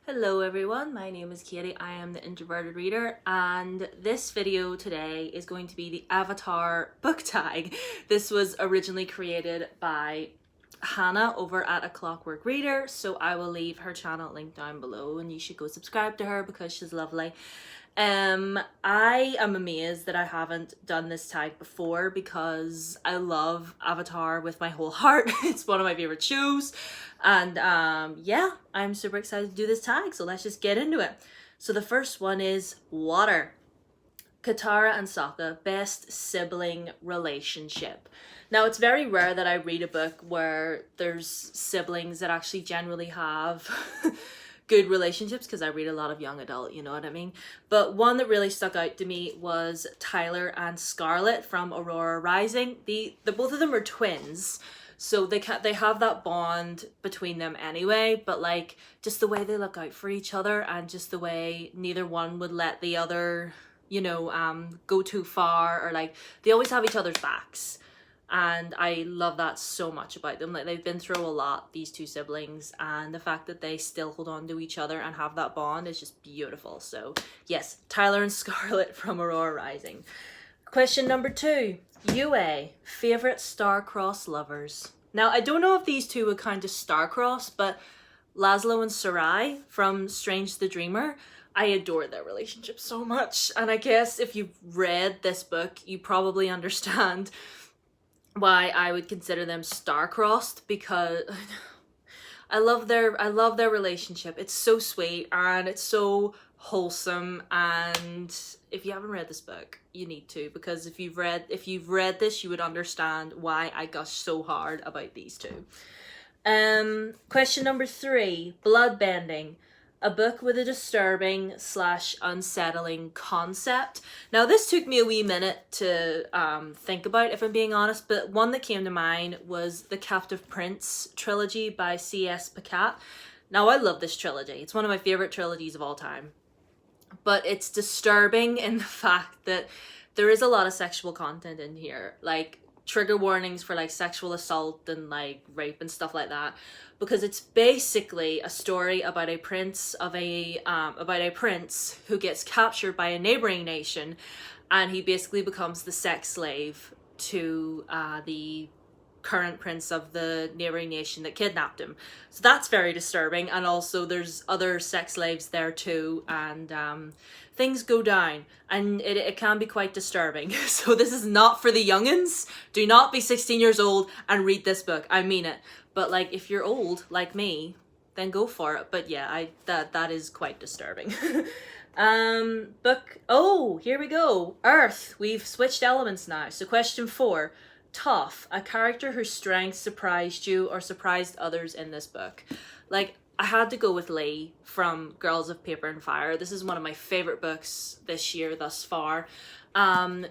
Hello everyone, my name is Katie, I am the Introverted Reader, and this video today is going to be the Avatar book tag. This was originally created by Hannah over at A Clockwork Reader, so I will leave her channel linked down below and you should go subscribe to her because she's lovely. I am amazed that I haven't done this tag before because I love Avatar with my whole heart. It's one of my favorite shows. And yeah, I'm super excited to do this tag, so let's just get into it. So the first one is water. Katara and Sokka, best sibling relationship. Now, it's very rare that I read a book where there's siblings that actually generally have good relationships, because I read a lot of young adult, you know what I mean? But one that really stuck out to me was Tyler and Scarlett from Aurora Rising. The both of them are twins, so they have that bond between them anyway, but like just the way they look out for each other and just the way neither one would let the other, you know, go too far, or like they always have each other's backs. And I love that so much about them. Like, they've been through a lot, these two siblings, and the fact that they still hold on to each other and have that bond is just beautiful. So yes, Tyler and Scarlett from Aurora Rising. Question number 2, UA, favorite star-crossed lovers. Now, I don't know if these two would kind of star-cross, but Laszlo and Sarai from Strange the Dreamer, I adore their relationship so much. And I guess if you've read this book, you probably understand why I would consider them star-crossed, because I love their relationship. It's so sweet and it's so wholesome, and if you haven't read this book, you need to, because if you've read this, you would understand why I gush so hard about these two. Question number 3, bloodbending. A book with a disturbing / unsettling concept. Now, this took me a wee minute to think about, if I'm being honest, but one that came to mind was the Captive Prince trilogy by C.S. Pacat. Now, I love this trilogy. It's one of my favorite trilogies of all time. But it's disturbing in the fact that there is a lot of sexual content in here, like trigger warnings for like sexual assault and like rape and stuff like that, because it's basically a story about a prince who gets captured by a neighboring nation, and he basically becomes the sex slave to the current prince of the neighboring nation that kidnapped him. So that's very disturbing, and also there's other sex slaves there too, and things go down, and it can be quite disturbing. So this is not for the youngins. Do not be 16 years old and read this book, I mean it. But like, if you're old like me, then go for it. But yeah, that is quite disturbing. Book, oh, here we go. Earth, we've switched elements now. So question 4, Toph, a character whose strength surprised you or surprised others in this book. Like, I had to go with Lee from Girls of Paper and Fire. This is one of my favorite books this year thus far.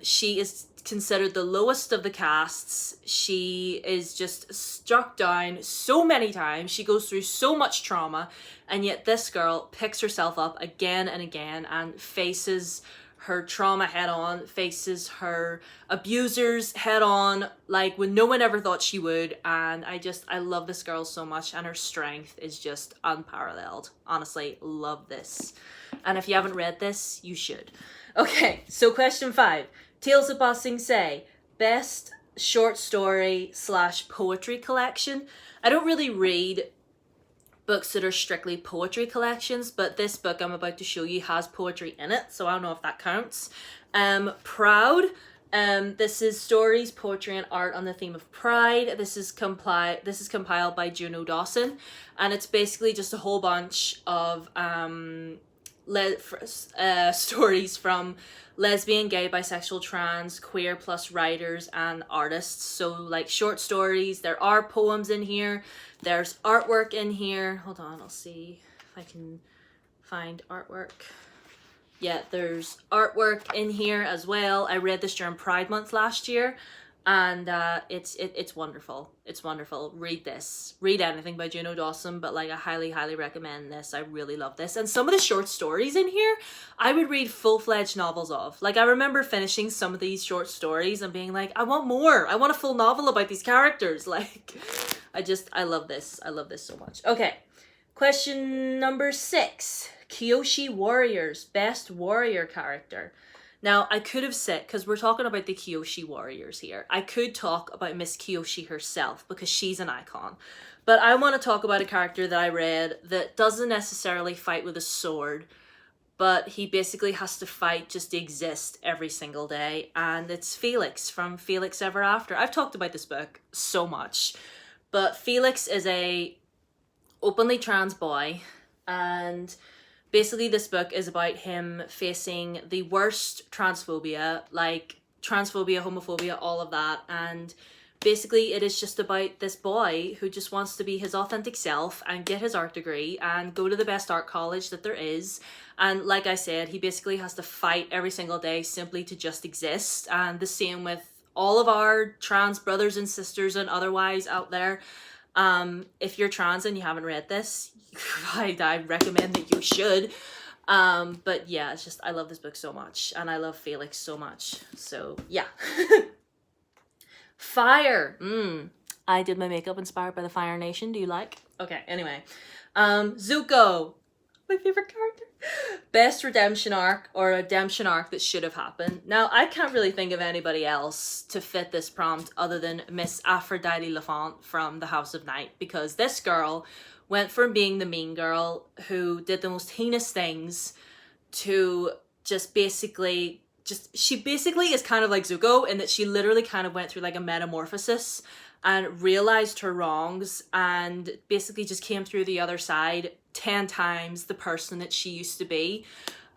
She is considered the lowest of the casts. She is just struck down so many times. She goes through so much trauma, and yet this girl picks herself up again and again and faces her trauma head on, faces her abusers head on, like when no one ever thought she would. And I love this girl so much, and her strength is just unparalleled. Honestly, love this. And if you haven't read this, you should. Okay, so question 5, Tales of Ba Sing Se, best short story / poetry collection. I don't really read books that are strictly poetry collections, but this book I'm about to show you has poetry in it, so I don't know if that counts. Proud. This is stories, poetry, and art on the theme of pride. This is compiled by Juno Dawson, and it's basically just a whole bunch of stories from lesbian, gay, bisexual, trans, queer plus writers and artists. So like short stories, there are poems in here, there's artwork in here. Hold on, I'll see if I can find artwork. Yeah, there's artwork in here as well. I read this during Pride Month last year, and it's wonderful. It's wonderful. Read this. Read anything by Juno Dawson, but like I highly recommend this. I really love this. And some of the short stories in here, I would read full-fledged novels of. Like, I remember finishing some of these short stories and being like, I want more. I want a full novel about these characters. Like, I love this. I love this so much. Okay. Question number 6. Kiyoshi Warriors, best warrior character. Now, I could have said, because we're talking about the Kiyoshi Warriors here, I could talk about Miss Kiyoshi herself because she's an icon. But I want to talk about a character that I read that doesn't necessarily fight with a sword, but he basically has to fight just to exist every single day, and it's Felix from Felix Ever After. I've talked about this book so much, but Felix is a openly trans boy, and basically this book is about him facing the worst transphobia, like transphobia, homophobia, all of that, and basically it is just about this boy who just wants to be his authentic self and get his art degree and go to the best art college that there is. And like I said, he basically has to fight every single day simply to just exist. And the same with all of our trans brothers and sisters and otherwise out there. If you're trans and you haven't read this, I recommend that you should. But yeah, it's just, I love this book so much, and I love Felix so much. So yeah. Fire. I did my makeup inspired by the Fire Nation. Do you like? Okay, anyway. Zuko, my favorite character. Best redemption arc, or redemption arc that should have happened. Now, I can't really think of anybody else to fit this prompt other than Miss Aphrodite Lafont from The House of Night, because this girl went from being the mean girl who did the most heinous things to just basically, she basically is kind of like Zuko in that she literally kind of went through like a metamorphosis and realized her wrongs and basically just came through the other side 10 times the person that she used to be.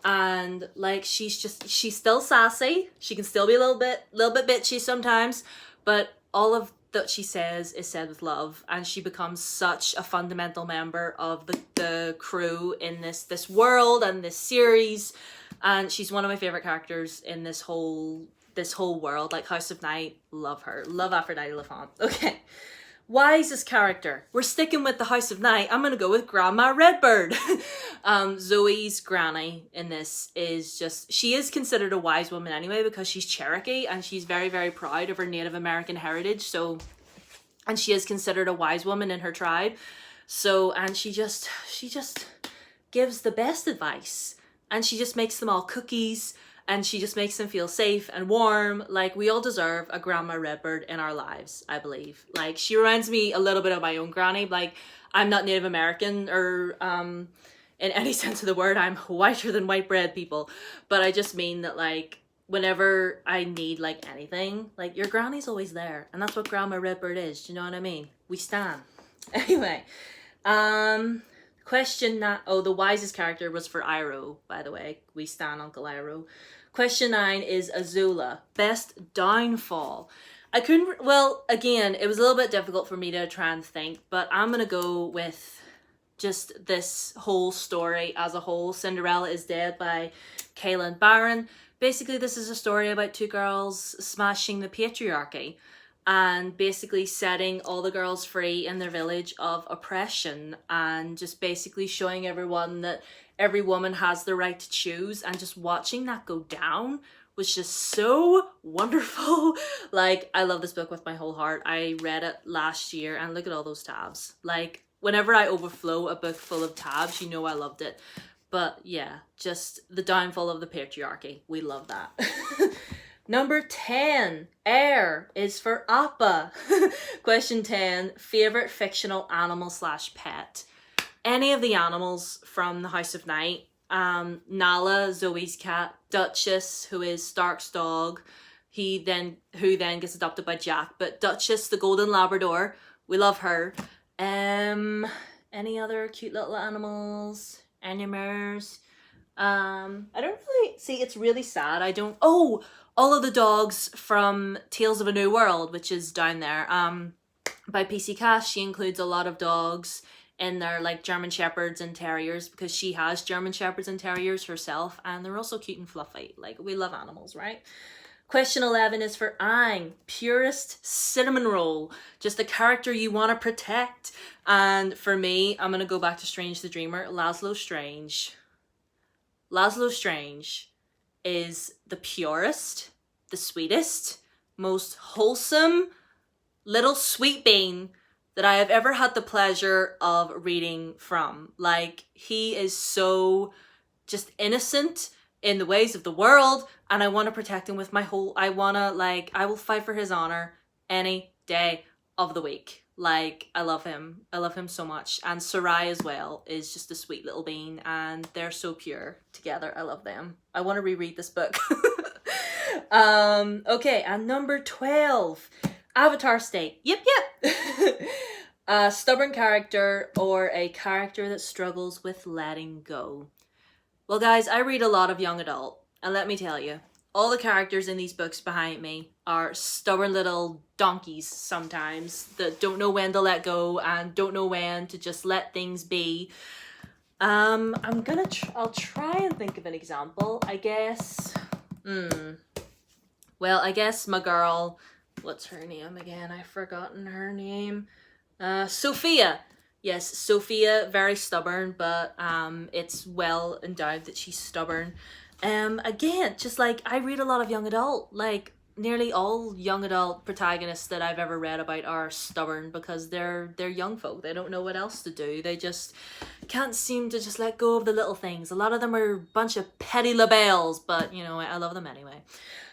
And like, she's still sassy. She can still be a little bit bitchy sometimes, but all of that she says is said with love, and she becomes such a fundamental member of the crew in this world and this series. And she's one of my favorite characters in this whole world. Like House of Night, love her. Love Aphrodite Lafont. Okay. Wisest character. We're sticking with the House of Night. I'm gonna go with Grandma Redbird. Zoe's granny in this is just, she is considered a wise woman anyway because she's Cherokee and she's very, very proud of her Native American heritage. So, and she is considered a wise woman in her tribe. So, and she just gives the best advice, and she just makes them all cookies, and she just makes them feel safe and warm. Like, we all deserve a Grandma Redbird in our lives, I believe. Like, she reminds me a little bit of my own granny. Like, I'm not Native American or in any sense of the word. I'm whiter than white bread, people. But I just mean that, like, whenever I need, like, anything, like, your granny's always there. And that's what Grandma Redbird is. Do you know what I mean? We stand. Anyway, question not, oh, the wisest character was for Iroh, by the way. We stand Uncle Iroh. Question 9 is Azula. Best downfall. I couldn't, well, again, it was a little bit difficult for me to try and think, but I'm going to go with just this whole story as a whole. Cinderella is Dead by Kaylin Barron. Basically, this is a story about two girls smashing the patriarchy and basically setting all the girls free in their village of oppression, and just basically showing everyone that every woman has the right to choose. And just watching that go down was just so wonderful. Like, I love this book with my whole heart. I read it last year, and look at all those tabs. Like, whenever I overflow a book full of tabs, you know I loved it. But yeah, just the downfall of the patriarchy. We love that. Number 10, Air, is for Appa. Question 10, favorite fictional animal / pet. Any of the animals from the House of Night. Nala, Zoe's cat. Duchess, who is Stark's dog, who then gets adopted by Jack. But Duchess, the golden Labrador, we love her. Any other cute little animals? Animals? I don't really see. It's really sad. I don't. Oh, all of the dogs from Tales of a New World, which is down there. By PC Cash, she includes a lot of dogs in there, like German Shepherds and Terriers, because she has German Shepherds and Terriers herself, and they're also cute and fluffy. Like, we love animals, right? Question 11 is for Aang, purest cinnamon roll, just the character you want to protect. And for me, I'm going to go back to Strange the Dreamer, Laszlo Strange. Laszlo Strange is the purest, the sweetest, most wholesome little sweet bean that I have ever had the pleasure of reading from. Like, he is so just innocent in the ways of the world, and I want to protect him with my whole, I will fight for his honor any day of the week. Like, I love him so much. And Sarai as well is just a sweet little bean, and they're so pure together. I love them. I want to reread this book. Okay, and number 12, Avatar State. Yep. A stubborn character, or a character that struggles with letting go. Well, guys, I read a lot of young adult, and let me tell you, all the characters in these books behind me are stubborn little donkeys sometimes that don't know when to let go and don't know when to just let things be. I'll try and think of an example, I guess. Well, I guess my girl, what's her name again? I've forgotten her name. Sophia. Yes, Sophia, very stubborn, but it's well endowed that she's stubborn. Again, just like, I read a lot of young adult, like nearly all young adult protagonists that I've ever read about are stubborn because they're young folk. They don't know what else to do. They just can't seem to just let go of the little things. A lot of them are a bunch of petty labels, but you know, I love them anyway.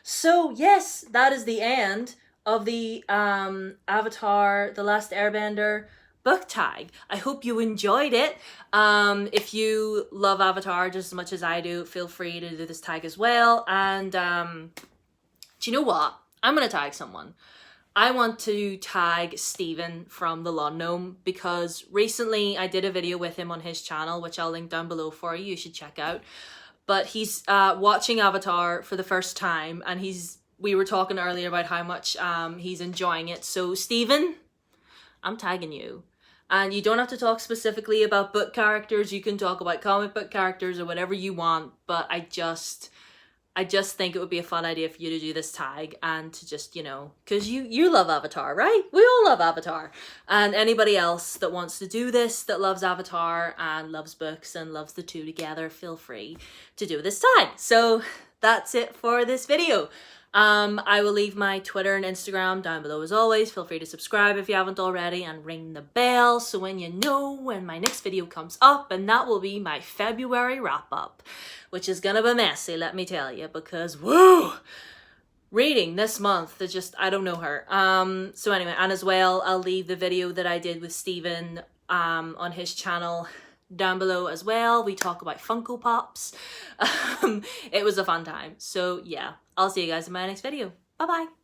So yes, that is the end of the Avatar, The Last Airbender book tag. I hope you enjoyed it. If you love Avatar just as much as I do, feel free to do this tag as well. And do you know what? I'm gonna tag someone. I want to tag Stephen from the Lawn Gnome, because recently I did a video with him on his channel, which I'll link down below for you. You should check out. But he's watching Avatar for the first time, and we were talking earlier about how much he's enjoying it. So Stephen, I'm tagging you. And you don't have to talk specifically about book characters. You can talk about comic book characters or whatever you want. But I just think it would be a fun idea for you to do this tag, and to just, you know, because you love Avatar, right? We all love Avatar. And anybody else that wants to do this, that loves Avatar and loves books and loves the two together, feel free to do this tag. So that's it for this video. I will leave my Twitter and Instagram down below as always. Feel free to subscribe if you haven't already, and ring the bell so when you know when my next video comes up, and that will be my February wrap up, which is gonna be messy, let me tell you, because whoa, reading this month, I don't know her. So anyway, and as well, I'll leave the video that I did with Stephen on his channel down below as well. We talk about Funko Pops. It was a fun time. So yeah, I'll see you guys in my next video. Bye bye.